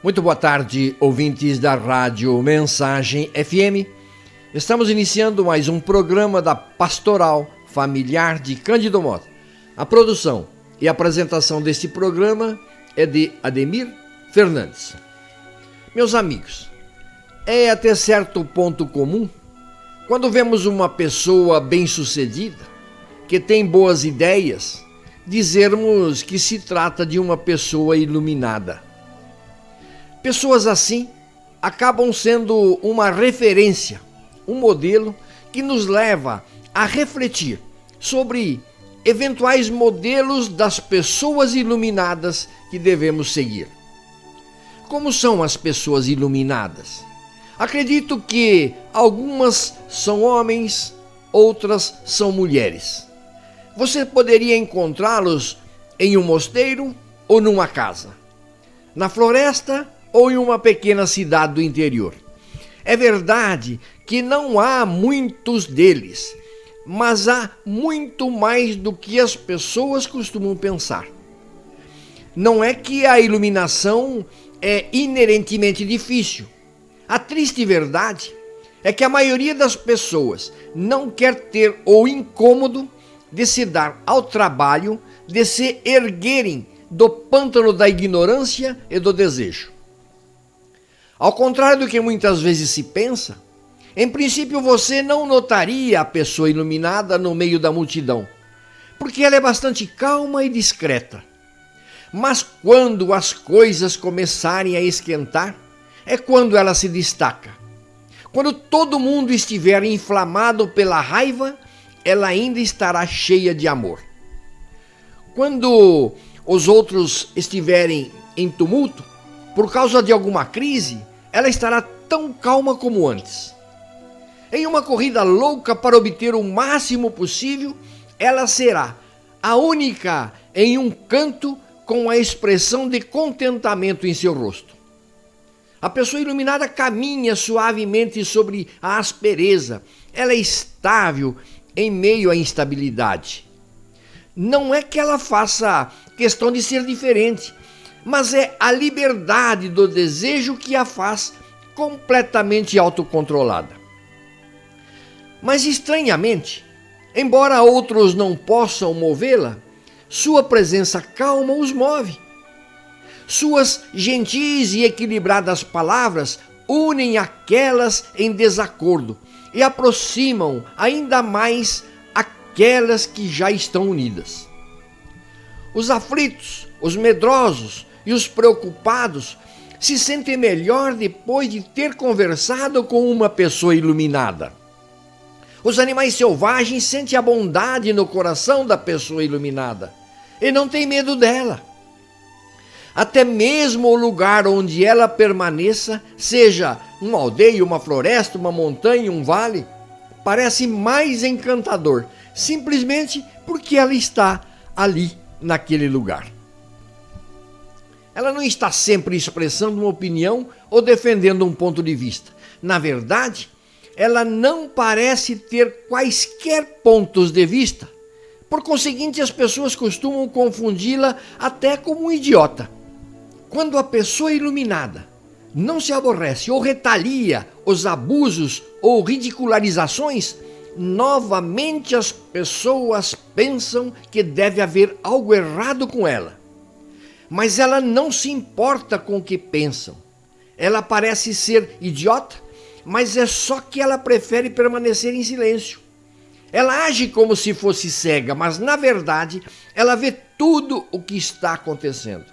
Muito boa tarde, ouvintes da Rádio Mensagem FM. Estamos iniciando mais um programa da Pastoral Familiar de Cândido Mota. A produção e apresentação deste programa é de Ademir Fernandes. Meus amigos, é até certo ponto comum, quando vemos uma pessoa bem-sucedida, que tem boas ideias, dizermos que se trata de uma pessoa iluminada. Pessoas assim acabam sendo uma referência, um modelo que nos leva a refletir sobre eventuais modelos das pessoas iluminadas que devemos seguir. Como são as pessoas iluminadas? Acredito que algumas são homens, outras são mulheres. Você poderia encontrá-los em um mosteiro ou numa casa, na floresta ou em uma pequena cidade do interior. É verdade que não há muitos deles, mas há muito mais do que as pessoas costumam pensar. Não é que a iluminação é inerentemente difícil. A triste verdade é que a maioria das pessoas não quer ter o incômodo de se dar ao trabalho de se erguerem do pântano da ignorância e do desejo. Ao contrário do que muitas vezes se pensa, em princípio você não notaria a pessoa iluminada no meio da multidão, porque ela é bastante calma e discreta. Mas quando as coisas começarem a esquentar, é quando ela se destaca. Quando todo mundo estiver inflamado pela raiva, ela ainda estará cheia de amor. Quando os outros estiverem em tumulto, por causa de alguma crise, ela estará tão calma como antes. Em uma corrida louca para obter o máximo possível, ela será a única em um canto com a expressão de contentamento em seu rosto. A pessoa iluminada caminha suavemente sobre a aspereza. Ela é estável em meio à instabilidade. Não é que ela faça questão de ser diferente, mas é a liberdade do desejo que a faz completamente autocontrolada. Mas estranhamente, embora outros não possam movê-la, sua presença calma os move. Suas gentis e equilibradas palavras unem aquelas em desacordo e aproximam ainda mais aquelas que já estão unidas. Os aflitos, os medrosos e os preocupados se sentem melhor depois de ter conversado com uma pessoa iluminada. Os animais selvagens sentem a bondade no coração da pessoa iluminada e não têm medo dela. Até mesmo o lugar onde ela permaneça, seja uma aldeia, uma floresta, uma montanha, um vale, parece mais encantador, simplesmente porque ela está ali naquele lugar. Ela não está sempre expressando uma opinião ou defendendo um ponto de vista. Na verdade, ela não parece ter quaisquer pontos de vista. Por conseguinte, as pessoas costumam confundi-la até como um idiota. Quando a pessoa iluminada não se aborrece ou retalia os abusos ou ridicularizações, novamente as pessoas pensam que deve haver algo errado com ela. Mas ela não se importa com o que pensam. Ela parece ser idiota, mas é só que ela prefere permanecer em silêncio. Ela age como se fosse cega, mas na verdade ela vê tudo o que está acontecendo.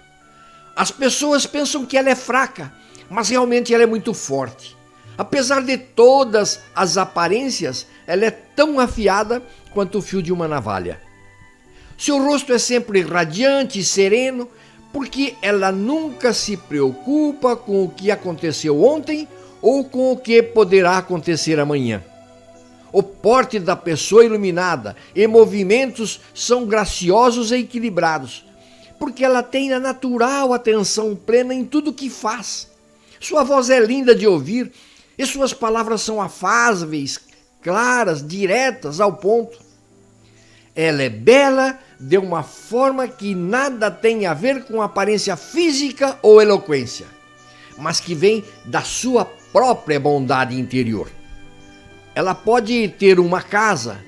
As pessoas pensam que ela é fraca, mas realmente ela é muito forte. Apesar de todas as aparências, ela é tão afiada quanto o fio de uma navalha. Seu rosto é sempre radiante e sereno, porque ela nunca se preocupa com o que aconteceu ontem ou com o que poderá acontecer amanhã. O porte da pessoa iluminada e movimentos são graciosos e equilibrados, porque ela tem a natural atenção plena em tudo o que faz. Sua voz é linda de ouvir e suas palavras são afáveis, claras, diretas ao ponto. Ela é bela de uma forma que nada tem a ver com aparência física ou eloquência. mas que vem da sua própria bondade interior. Ela pode ter uma casa,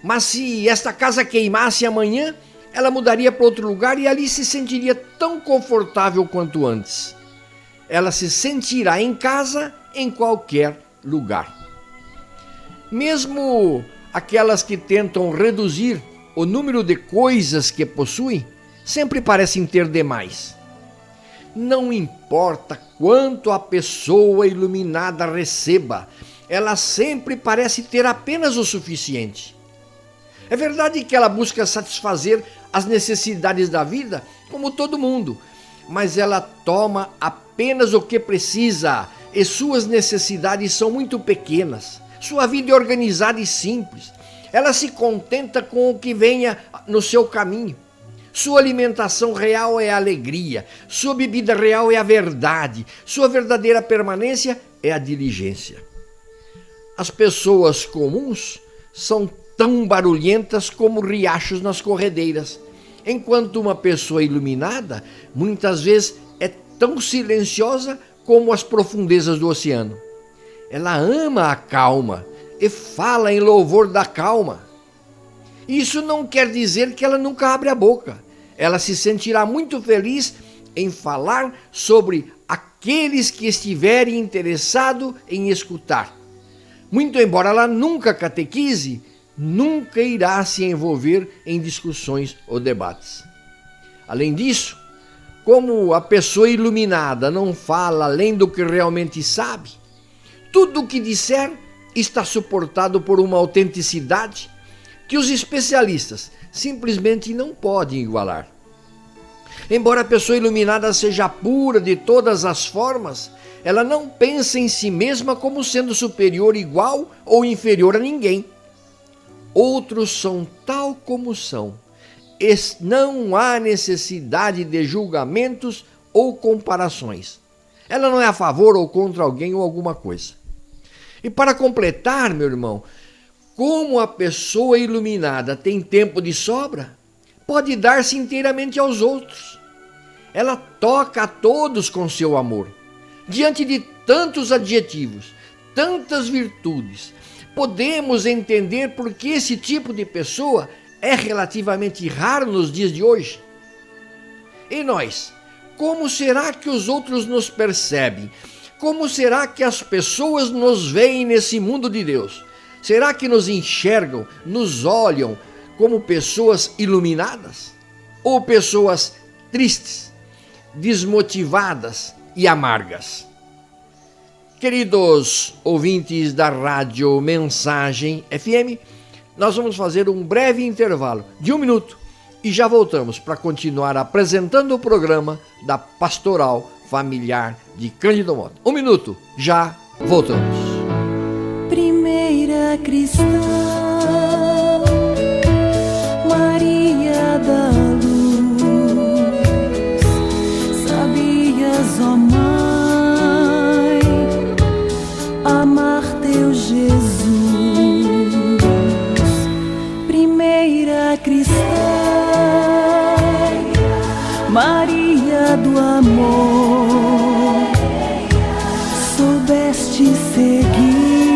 mas se esta casa queimasse amanhã, ela mudaria para outro lugar e ali se sentiria tão confortável quanto antes. Ela se sentirá em casa em qualquer lugar. Mesmo aquelas que tentam reduzir o número de coisas que possuem, sempre parecem ter demais. Não importa quanto a pessoa iluminada receba, ela sempre parece ter apenas o suficiente. É verdade que ela busca satisfazer as necessidades da vida, como todo mundo, mas ela toma apenas o que precisa e suas necessidades são muito pequenas. Sua vida é organizada e simples. Ela se contenta com o que venha no seu caminho. Sua alimentação real é a alegria, sua bebida real é a verdade, sua verdadeira permanência é a diligência. As pessoas comuns são tão barulhentas como riachos nas corredeiras, enquanto uma pessoa iluminada muitas vezes é tão silenciosa como as profundezas do oceano. Ela ama a calma e fala em louvor da calma. Isso não quer dizer que ela nunca abre a boca. Ela se sentirá muito feliz em falar sobre aqueles que estiverem interessados em escutar. Muito embora ela nunca catequize, nunca irá se envolver em discussões ou debates. Além disso, como a pessoa iluminada não fala além do que realmente sabe, tudo o que disser está suportado por uma autenticidade que os especialistas simplesmente não podem igualar. Embora a pessoa iluminada seja pura de todas as formas, ela não pensa em si mesma como sendo superior, igual ou inferior a ninguém. Outros são tal como são. Não há necessidade de julgamentos ou comparações. Ela não é a favor ou contra alguém ou alguma coisa. E para completar, meu irmão, como a pessoa iluminada tem tempo de sobra, pode dar-se inteiramente aos outros. Ela toca a todos com seu amor. Diante de tantos adjetivos, tantas virtudes, podemos entender por que esse tipo de pessoa é relativamente raro nos dias de hoje. E nós, como será que os outros nos percebem? Como será que as pessoas nos veem nesse mundo de Deus? Será que nos enxergam, nos olham como pessoas iluminadas? Ou pessoas tristes, desmotivadas e amargas? Queridos ouvintes da Rádio Mensagem FM, nós vamos fazer um breve intervalo de 1 minuto e já voltamos para continuar apresentando o programa da Pastoral Familiar de Cândido Mota. 1 minuto, já voltamos. Primeira cristã, Maria da Luz, sabias, ó Mãe, amar teu Jesus. Primeira cristã, Maria do amor, soubeste seguir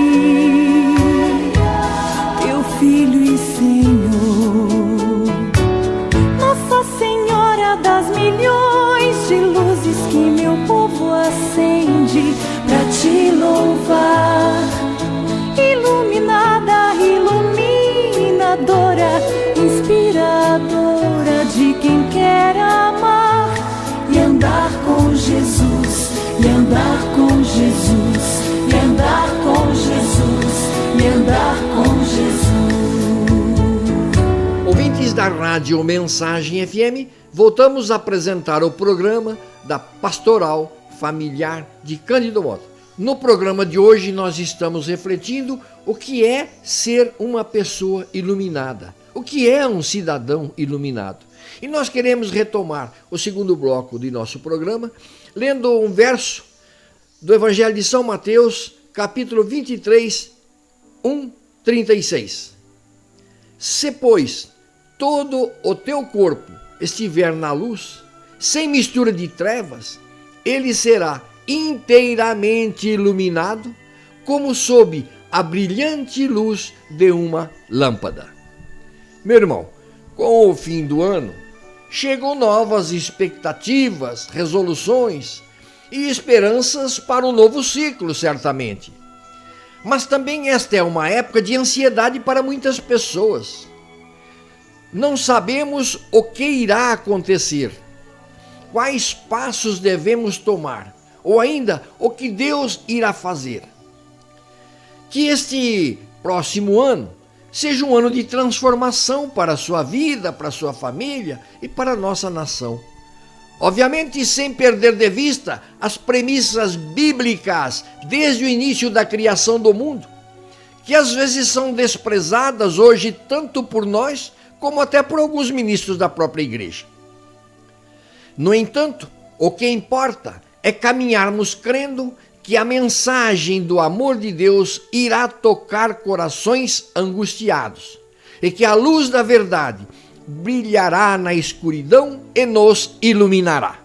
teu Filho e Senhor. Nossa Senhora das milhões de luzes que meu povo acende pra te louvar, iluminada, iluminadora, inspiradora de quem quer amar e andar com Jesus, e andar com Jesus, e andar com Jesus, e andar com Jesus. Ouvintes da Rádio Mensagem FM, voltamos a apresentar o programa da Pastoral Familiar de Cândido Mota. No programa de hoje nós estamos refletindo o que é ser uma pessoa iluminada, o que é um cidadão iluminado. E nós queremos retomar o segundo bloco de nosso programa, lendo um verso do Evangelho de São Mateus, capítulo 23, 36. Se, pois, todo o teu corpo estiver na luz, sem mistura de trevas, ele será inteiramente iluminado, como sob a brilhante luz de uma lâmpada. Meu irmão, com o fim do ano, chegam novas expectativas, resoluções e esperanças para um novo ciclo, certamente. Mas também esta é uma época de ansiedade para muitas pessoas. Não sabemos o que irá acontecer, quais passos devemos tomar, ou ainda o que Deus irá fazer. Que este próximo ano seja um ano de transformação para a sua vida, para a sua família e para a nossa nação. Obviamente, sem perder de vista as premissas bíblicas desde o início da criação do mundo, que às vezes são desprezadas hoje tanto por nós como até por alguns ministros da própria igreja. No entanto, o que importa é caminharmos crendo que a mensagem do amor de Deus irá tocar corações angustiados e que a luz da verdade brilhará na escuridão e nos iluminará.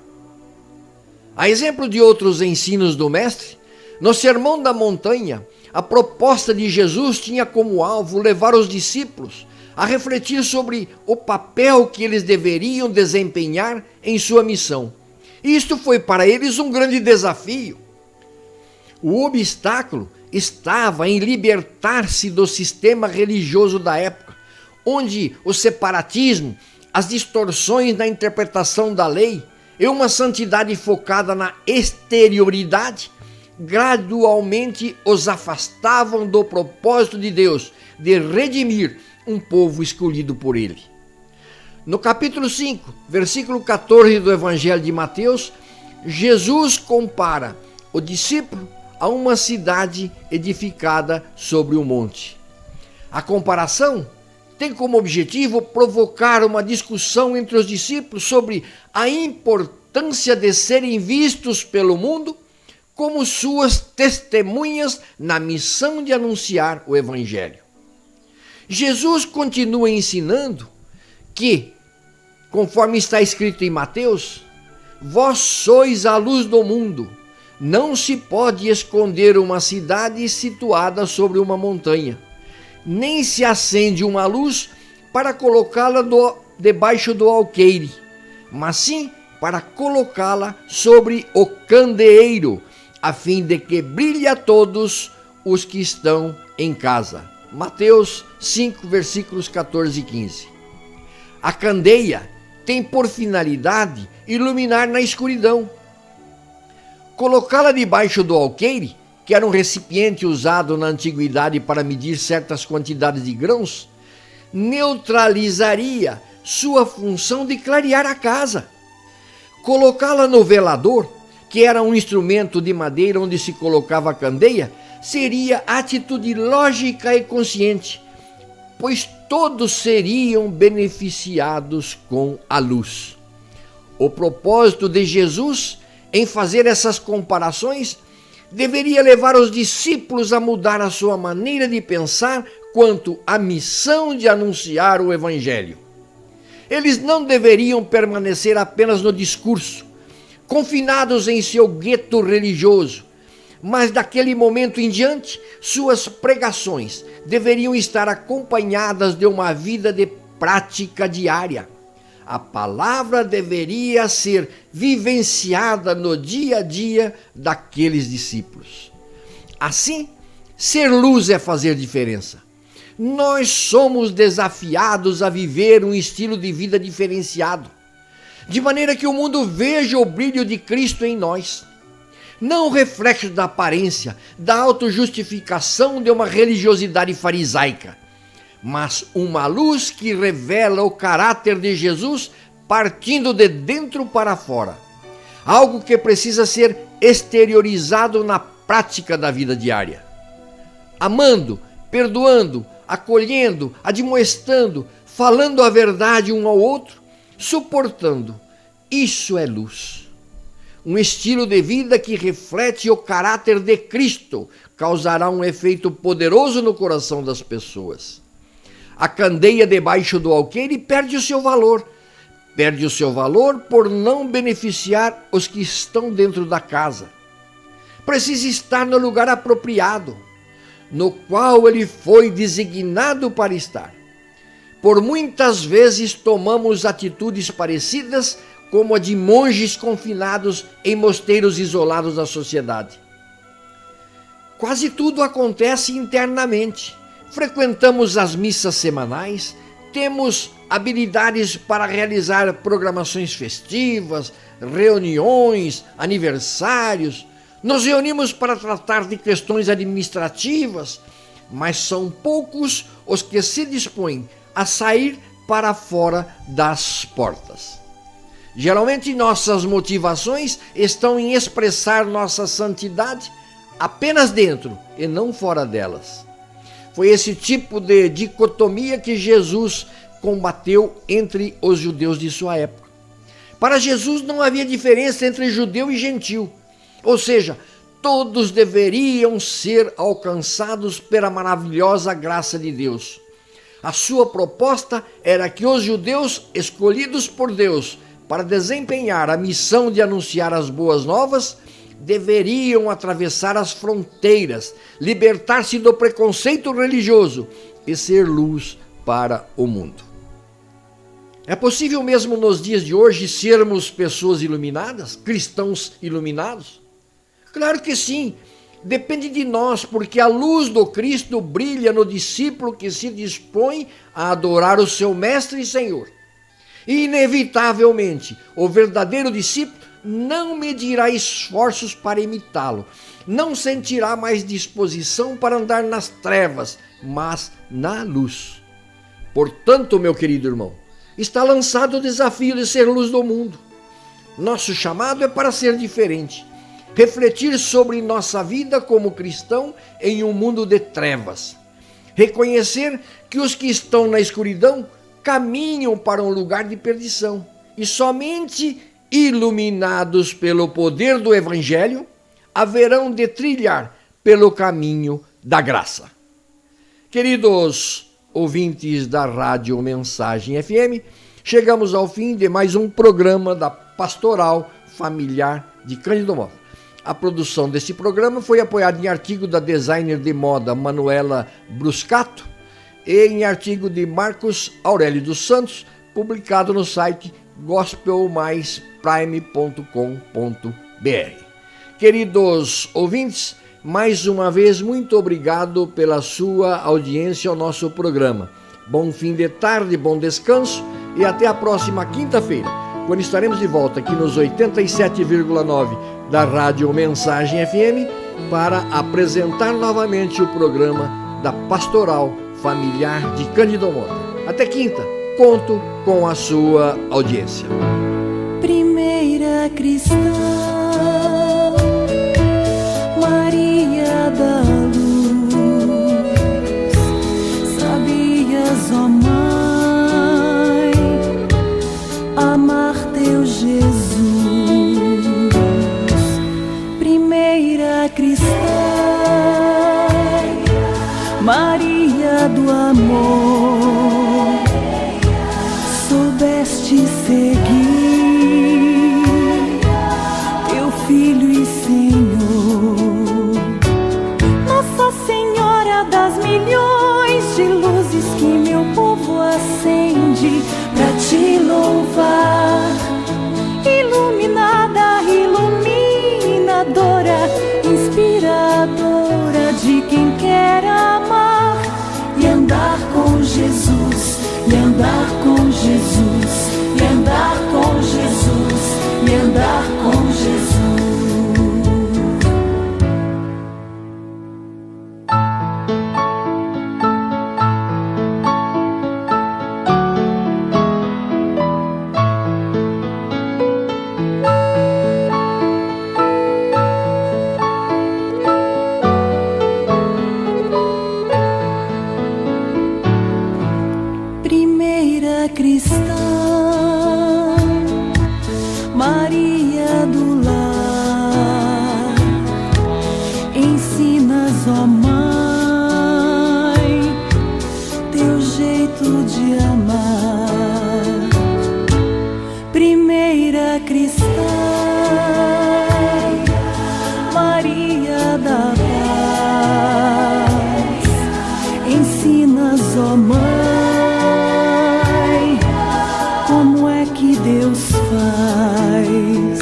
A exemplo de outros ensinos do Mestre, no Sermão da Montanha, a proposta de Jesus tinha como alvo levar os discípulos a refletir sobre o papel que eles deveriam desempenhar em sua missão. E isto foi para eles um grande desafio. O obstáculo estava em libertar-se do sistema religioso da época, onde o separatismo, as distorções na interpretação da lei e uma santidade focada na exterioridade gradualmente os afastavam do propósito de Deus de redimir um povo escolhido por ele. No capítulo 5, versículo 14 do Evangelho de Mateus, Jesus compara o discípulo a uma cidade edificada sobre um monte. A comparação tem como objetivo provocar uma discussão entre os discípulos sobre a importância de serem vistos pelo mundo como suas testemunhas na missão de anunciar o Evangelho. Jesus continua ensinando que, conforme está escrito em Mateus, vós sois a luz do mundo. Não se pode esconder uma cidade situada sobre uma montanha, nem se acende uma luz para colocá-la debaixo do alqueire, mas sim para colocá-la sobre o candeeiro, a fim de que brilhe a todos os que estão em casa. Mateus 5, versículos 14 e 15. A candeia tem por finalidade iluminar na escuridão. Colocá-la debaixo do alqueire, que era um recipiente usado na antiguidade para medir certas quantidades de grãos, neutralizaria sua função de clarear a casa. Colocá-la no velador, que era um instrumento de madeira onde se colocava a candeia, seria atitude lógica e consciente, pois todos seriam beneficiados com a luz. O propósito de Jesus em fazer essas comparações deveria levar os discípulos a mudar a sua maneira de pensar quanto à missão de anunciar o Evangelho. Eles não deveriam permanecer apenas no discurso, confinados em seu gueto religioso, mas daquele momento em diante, suas pregações deveriam estar acompanhadas de uma vida de prática diária. A palavra deveria ser vivenciada no dia a dia daqueles discípulos. Assim, ser luz é fazer diferença. Nós somos desafiados a viver um estilo de vida diferenciado, de maneira que o mundo veja o brilho de Cristo em nós. Não o reflexo da aparência, da autojustificação de uma religiosidade farisaica, mas uma luz que revela o caráter de Jesus partindo de dentro para fora. Algo que precisa ser exteriorizado na prática da vida diária. Amando, perdoando, acolhendo, admoestando, falando a verdade um ao outro, suportando. Isso é luz. Um estilo de vida que reflete o caráter de Cristo causará um efeito poderoso no coração das pessoas. A candeia debaixo do alqueire perde o seu valor. Perde o seu valor por não beneficiar os que estão dentro da casa. precisa estar no lugar apropriado, no qual ele foi designado para estar. Por muitas vezes tomamos atitudes parecidas como a de monges confinados em mosteiros isolados da sociedade. Quase tudo acontece internamente. Frequentamos as missas semanais, temos habilidades para realizar programações festivas, reuniões, aniversários, nos reunimos para tratar de questões administrativas, mas são poucos os que se dispõem a sair para fora das portas. Geralmente nossas motivações estão em expressar nossa santidade apenas dentro e não fora delas. Foi esse tipo de dicotomia que Jesus combateu entre os judeus de sua época. Para Jesus não havia diferença entre judeu e gentil, ou seja, todos deveriam ser alcançados pela maravilhosa graça de Deus. A sua proposta era que os judeus escolhidos por Deus para desempenhar a missão de anunciar as boas novas deveriam atravessar as fronteiras, libertar-se do preconceito religioso e ser luz para o mundo. É possível mesmo nos dias de hoje sermos pessoas iluminadas, cristãos iluminados? Claro que sim, depende de nós, porque a luz do Cristo brilha no discípulo que se dispõe a adorar o seu Mestre e Senhor. E inevitavelmente, o verdadeiro discípulo não medirá esforços para imitá-lo, não sentirá mais disposição para andar nas trevas, mas na luz. Portanto, meu querido irmão, está lançado o desafio de ser luz do mundo. Nosso chamado é para ser diferente, refletir sobre nossa vida como cristão em um mundo de trevas, reconhecer que os que estão na escuridão caminham para um lugar de perdição e somente iluminados pelo poder do Evangelho haverão de trilhar pelo caminho da graça. Queridos ouvintes da Rádio Mensagem FM, chegamos ao fim de mais um programa da Pastoral Familiar de Cândido Mota. A produção desse programa foi apoiada em artigo da designer de moda Manuela Bruscato e em artigo de Marcos Aurélio dos Santos, publicado no site gospelmaisprime.com.br. Queridos ouvintes, mais uma vez, muito obrigado pela sua audiência ao nosso programa. Bom fim de tarde, bom descanso e até a próxima quinta-feira, quando estaremos de volta aqui nos 87,9 da Rádio Mensagem FM para apresentar novamente o programa da Pastoral Familiar de Cândido Mota. Até quinta, conto com a sua audiência. Primeira cristã, Maria da Luz, sabias, ó Mãe, amar teu Jesus. Primeira cristã, Maria do amor, soubeste seguir teu Filho e Senhor. Nossa Senhora das milhões de luzes que meu povo acende pra te louvar, iluminada, iluminadora, inspiradora de quem quer amar e andar com Jesus, e andar com Jesus, e andar com Jesus, e andar com Jesus. Primeira cristã, Maria do lar, ensinas, ó Mãe, teu jeito de amar. Primeira cristã, Maria faz.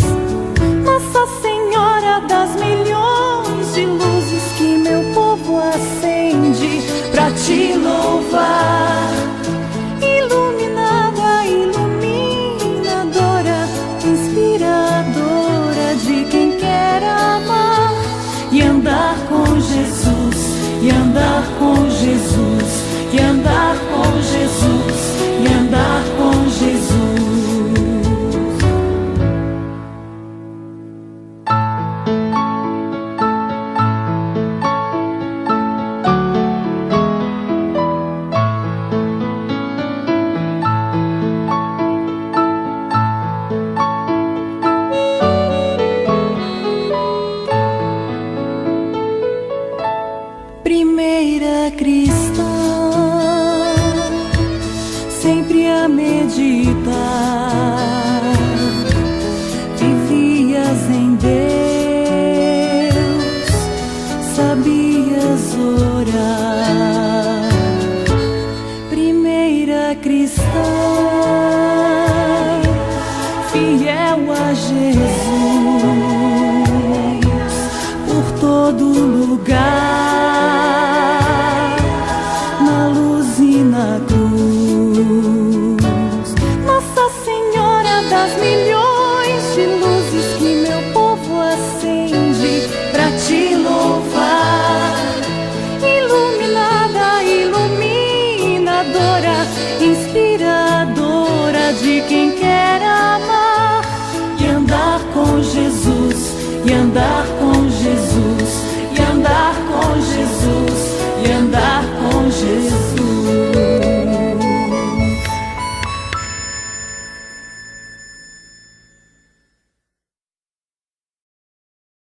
Nossa Senhora das milhões de luzes que meu povo acende pra te louvar. Iluminada, iluminadora, inspiradora de quem quer amar e andar com Jesus, e andar com Jesus, e andar com Jesus, e andar com Jesus. Primeira cristã, sempre a meditar, vivias em Deus, sabias orar. Primeira cristã, fiel a Jesus, por todo lugar, na luz e na cruz. Nossa Senhora das milhões de luzes que meu povo acende pra te louvar. Iluminada, iluminadora, inspiradora de quem quer amar e andar com Jesus, e andar